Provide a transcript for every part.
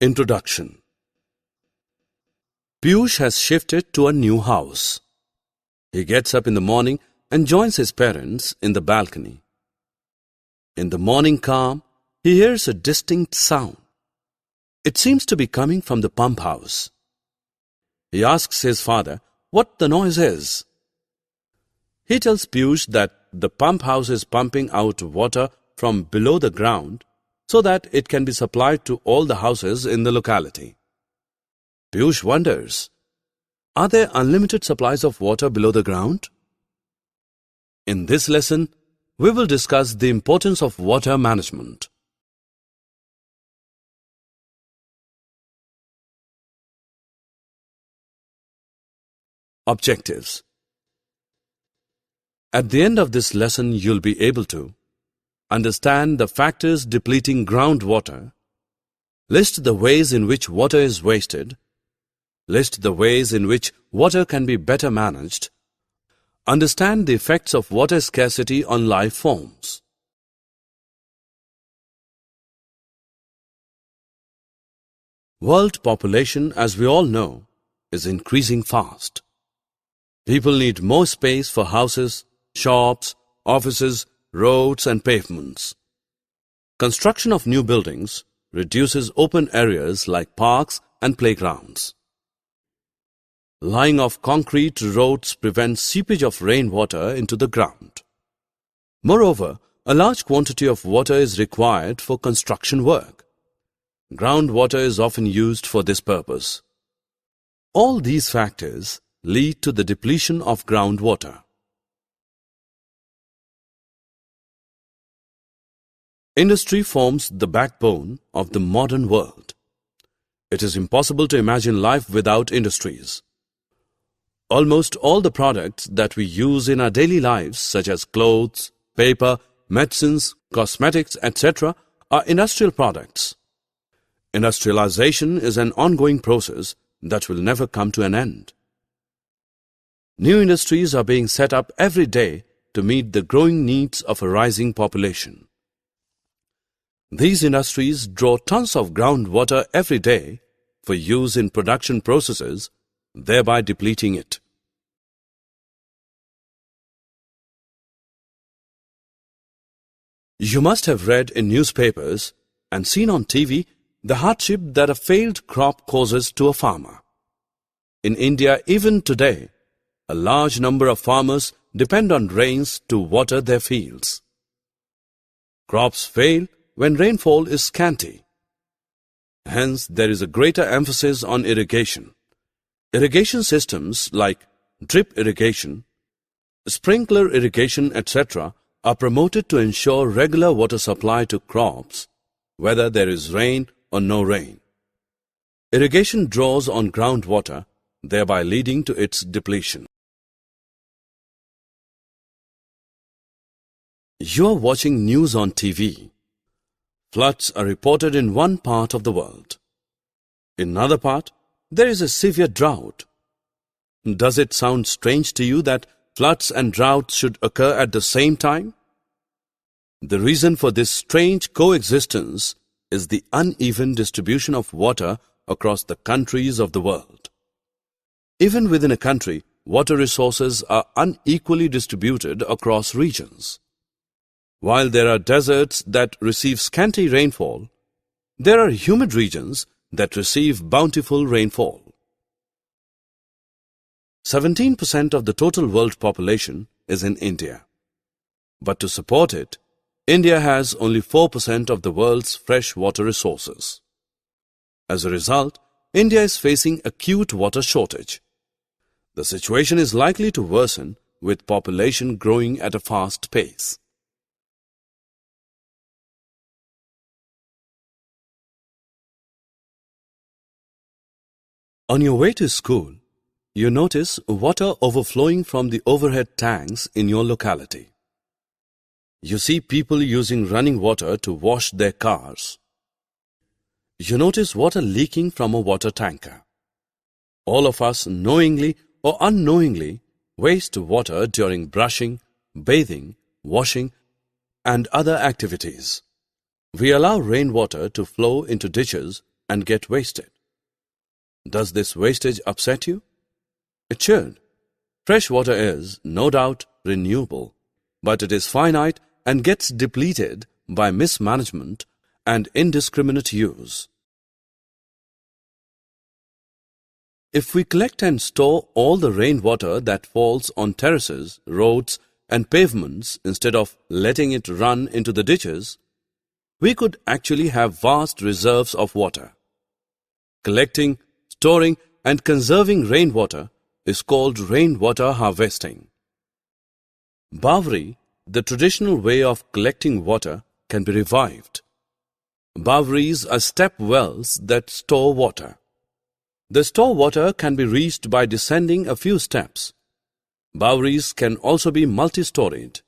Introduction. Piyush has shifted to a new house. He gets up in the morning and joins his parents in the balcony. In the morning calm, he hears a distinct sound. It seems to be coming from the pump house. He asks his father what the noise is. He tells Piyush that the pump house is pumping out water from below the ground so that it can be supplied to all the houses in the locality. Piyush wonders, are there unlimited supplies of water below the ground? In this lesson, we will discuss the importance of water management. Objectives. At the end of this lesson, you'll be able to understand the factors depleting groundwater, list the ways in which water is wasted, list the ways in which water can be better managed, understand the effects of water scarcity on life forms. World population, as we all know, is increasing fast. People need more space for houses, shops, offices, roads and pavements. Construction of new buildings reduces open areas like parks and playgrounds. Laying of concrete roads prevents seepage of rainwater into the ground. Moreover, a large quantity of water is required for construction work. Groundwater is often used for this purpose. All these factors lead to the depletion of groundwater. Industry forms the backbone of the modern world. It is impossible to imagine life without industries. Almost all the products that we use in our daily lives, such as clothes, paper, medicines, cosmetics, etc., are industrial products. Industrialization is an ongoing process that will never come to an end. New industries are being set up every day to meet the growing needs of a rising population. These industries draw tons of groundwater every day for use in production processes, thereby depleting it. You must have read in newspapers and seen on TV the hardship that a failed crop causes to a farmer. In India, even today, a large number of farmers depend on rains to water their fields. Crops fail when rainfall is scanty. Hence, there is a greater emphasis on irrigation. Irrigation systems like drip irrigation, sprinkler irrigation, etc. are promoted to ensure regular water supply to crops, whether there is rain or no rain. Irrigation draws on groundwater, thereby leading to its depletion. You are watching news on TV. Floods are reported in one part of the world. In another part, there is a severe drought. Does it sound strange to you that floods and droughts should occur at the same time? The reason for this strange coexistence is the uneven distribution of water across the countries of the world. Even within a country, water resources are unequally distributed across regions. While there are deserts that receive scanty rainfall, there are humid regions that receive bountiful rainfall. 17% of the total world population is in India. But to support it, India has only 4% of the world's fresh water resources. As a result, India is facing acute water shortage. The situation is likely to worsen with population growing at a fast pace. On your way to school, you notice water overflowing from the overhead tanks in your locality. You see people using running water to wash their cars. You notice water leaking from a water tanker. All of us, knowingly or unknowingly, waste water during brushing, bathing, washing, and other activities. We allow rainwater to flow into ditches and get wasted. Does this wastage upset you? It should. Fresh water is, no doubt, renewable, but it is finite and gets depleted by mismanagement and indiscriminate use. If we collect and store all the rainwater that falls on terraces, roads, and pavements instead of letting it run into the ditches, we could actually have vast reserves of water. Collecting, storing, and conserving rainwater is called rainwater harvesting. Bawri, the traditional way of collecting water, can be revived. Bawris are step wells that store water. The store water can be reached by descending a few steps. Bawris can also be multi-storied.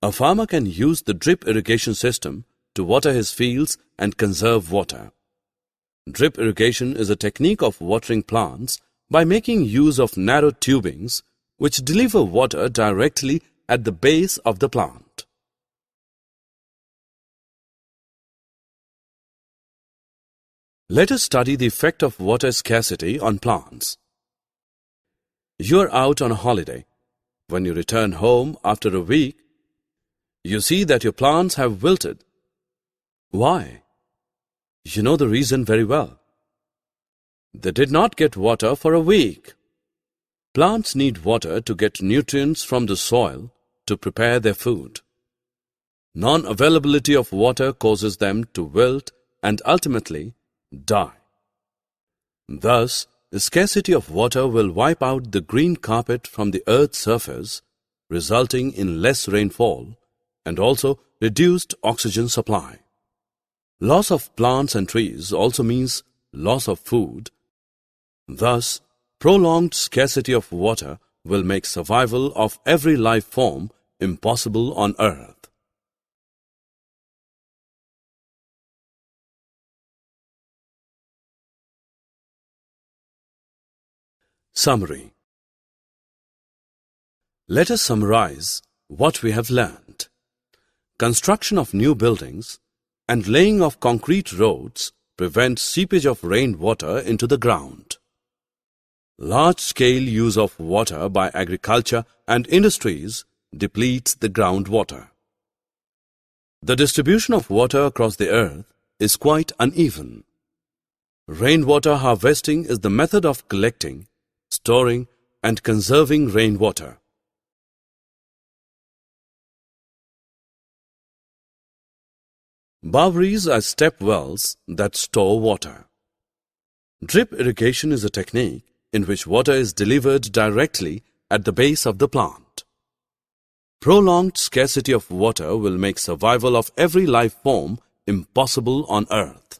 A farmer can use the drip irrigation system to water his fields and conserve water. Drip irrigation is a technique of watering plants by making use of narrow tubings which deliver water directly at the base of the plant. Let us study the effect of water scarcity on plants. You are out on a holiday. When you return home after a week, you see that your plants have wilted. Why? You know the reason very well. They did not get water for a week. Plants need water to get nutrients from the soil to prepare their food. Non-availability of water causes them to wilt and ultimately die. Thus, the scarcity of water will wipe out the green carpet from the earth's surface, resulting in less rainfall and also reduced oxygen supply. Loss of plants and trees also means loss of food. Thus, prolonged scarcity of water will make survival of every life form impossible on earth. Summary. Let us summarize what we have learned. Construction of new buildings and laying of concrete roads prevent seepage of rainwater into the ground. Large-scale use of water by agriculture and industries depletes the groundwater. The distribution of water across the earth is quite uneven. Rainwater harvesting is the method of collecting, storing, and conserving rainwater. Bawris are step wells that store water. Drip irrigation is a technique in which water is delivered directly at the base of the plant. Prolonged scarcity of water will make survival of every life form impossible on earth.